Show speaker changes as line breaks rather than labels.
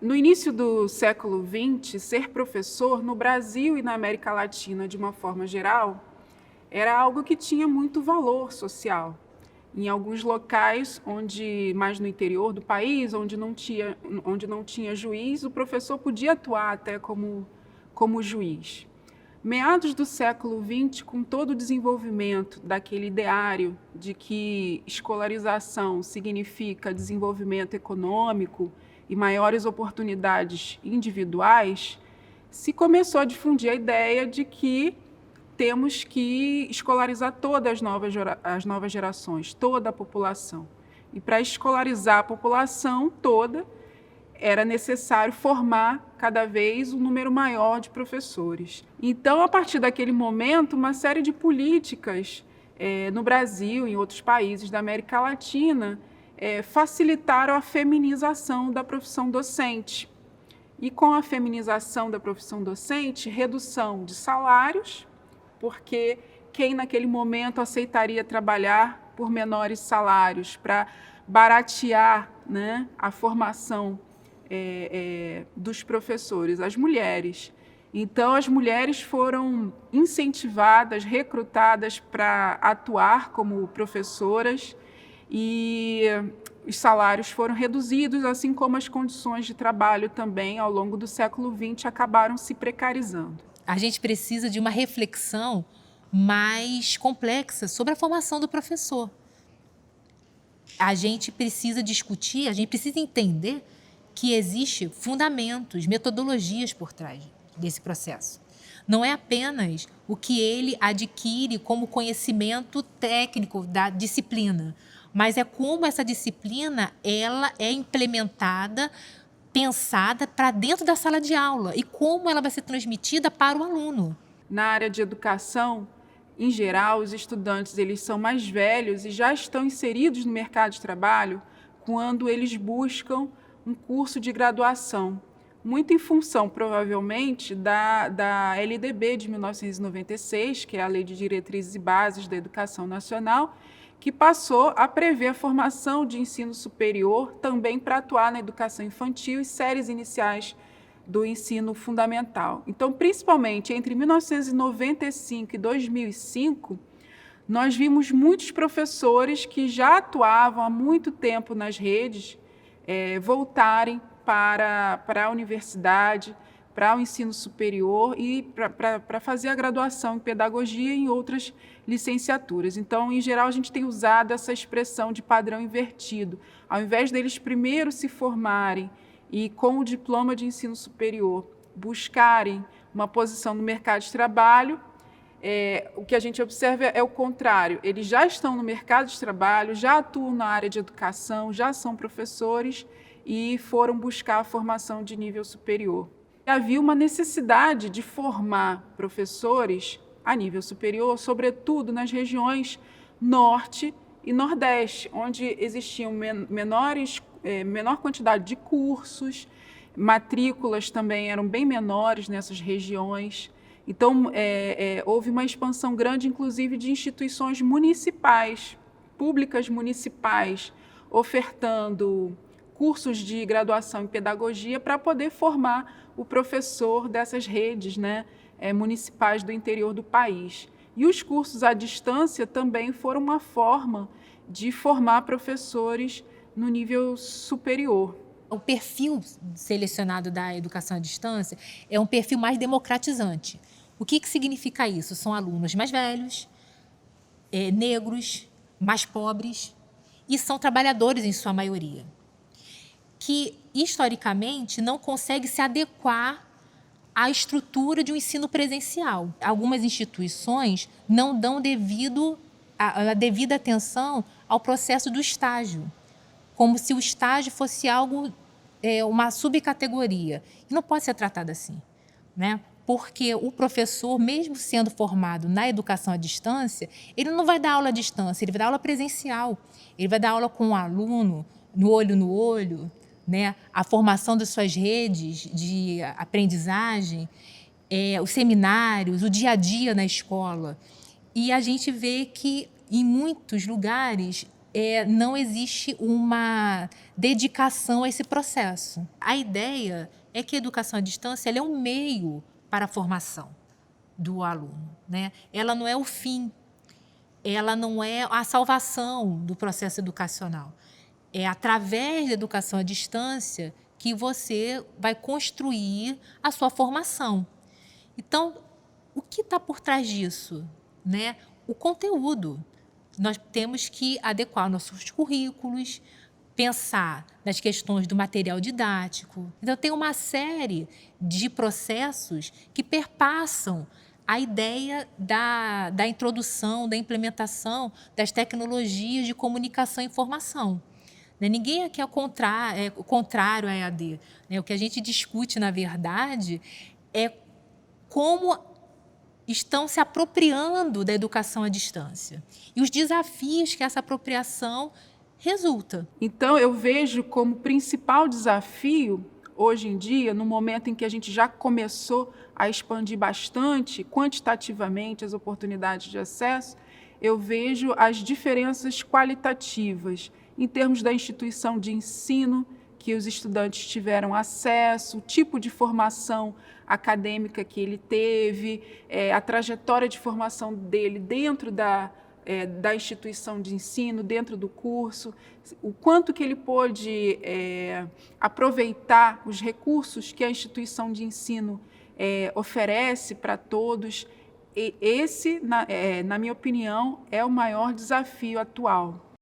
No início do século XX, ser professor no Brasil e na América Latina, de uma forma geral, era algo que tinha muito valor social. Em alguns locais, mais no interior do país, onde não tinha juiz, o professor podia atuar até como juiz. Meados do século XX, com todo o desenvolvimento daquele ideário de que escolarização significa desenvolvimento econômico e maiores oportunidades individuais, se começou a difundir a ideia de que temos que escolarizar todas as novas gerações, toda a população. E para escolarizar a população toda, era necessário formar cada vez um número maior de professores. Então, a partir daquele momento, uma série de políticas no Brasil e em outros países da América Latina facilitaram a feminização da profissão docente. E com a feminização da profissão docente, redução de salários, porque quem naquele momento aceitaria trabalhar por menores salários para baratear, né, a formação dos professores, as mulheres. Então, as mulheres foram incentivadas, recrutadas para atuar como professoras e os salários foram reduzidos, assim como as condições de trabalho também, ao longo do século XX, acabaram se precarizando.
A gente precisa de uma reflexão mais complexa sobre a formação do professor. A gente precisa discutir, a gente precisa entender que existem fundamentos, metodologias por trás desse processo. Não é apenas o que ele adquire como conhecimento técnico da disciplina, mas é como essa disciplina ela é implementada, pensada para dentro da sala de aula e como ela vai ser transmitida para o aluno.
Na área de educação, em geral, os estudantes eles são mais velhos e já estão inseridos no mercado de trabalho quando eles buscam um curso de graduação, muito em função, provavelmente, da LDB de 1996, que é a Lei de Diretrizes e Bases da Educação Nacional, que passou a prever a formação de ensino superior também para atuar na educação infantil e séries iniciais do ensino fundamental. Então, principalmente entre 1995 e 2005, nós vimos muitos professores que já atuavam há muito tempo nas redes voltarem para a universidade, para o ensino superior e para fazer a graduação em pedagogia e em outras licenciaturas. Então, em geral, a gente tem usado essa expressão de padrão invertido. Ao invés deles primeiro se formarem e, com o diploma de ensino superior, buscarem uma posição no mercado de trabalho, o que a gente observa é o contrário. Eles já estão no mercado de trabalho, já atuam na área de educação, já são professores e foram buscar a formação de nível superior. Havia uma necessidade de formar professores a nível superior, sobretudo nas regiões norte e nordeste, onde existiam menor quantidade de cursos, matrículas também eram bem menores nessas regiões. Então, houve uma expansão grande, inclusive, de instituições municipais, públicas municipais, ofertando cursos de graduação em pedagogia para poder formar o professor dessas redes, né, municipais do interior do país. E os cursos à distância também foram uma forma de formar professores no nível superior.
O perfil selecionado da educação à distância é um perfil mais democratizante. O que significa isso? São alunos mais velhos, negros, mais pobres e são trabalhadores em sua maioria, que historicamente não conseguem se adequar à estrutura de um ensino presencial. Algumas instituições não dão a devida atenção ao processo do estágio, como se o estágio fosse algo, uma subcategoria. E não pode ser tratado assim, né? Porque o professor, mesmo sendo formado na educação à distância, ele não vai dar aula à distância, ele vai dar aula presencial. Ele vai dar aula com o aluno, no olho, né? A formação das suas redes de aprendizagem, os seminários, o dia a dia na escola. E a gente vê que, em muitos lugares, não existe uma dedicação a esse processo. A ideia é que a educação à distância ela é um meio para a formação do aluno, né? Ela não é o fim, ela não é a salvação do processo educacional. É através da educação à distância que você vai construir a sua formação. Então, o que está por trás disso, né? O conteúdo. Nós temos que adequar nossos currículos, pensar nas questões do material didático. Então, tem uma série de processos que perpassam a ideia da introdução, da implementação das tecnologias de comunicação e informação. Ninguém aqui é contrário à EAD. O que a gente discute, na verdade, é como estão se apropriando da educação à distância e os desafios que essa apropriação resulta.
Então, eu vejo como principal desafio, hoje em dia, no momento em que a gente já começou a expandir bastante, quantitativamente, as oportunidades de acesso, eu vejo as diferenças qualitativas em termos da instituição de ensino que os estudantes tiveram acesso, o tipo de formação acadêmica que ele teve, a trajetória de formação dele dentro da instituição de ensino, dentro do curso, o quanto que ele pôde aproveitar os recursos que a instituição de ensino oferece para todos. Esse, na minha opinião, é o maior desafio atual.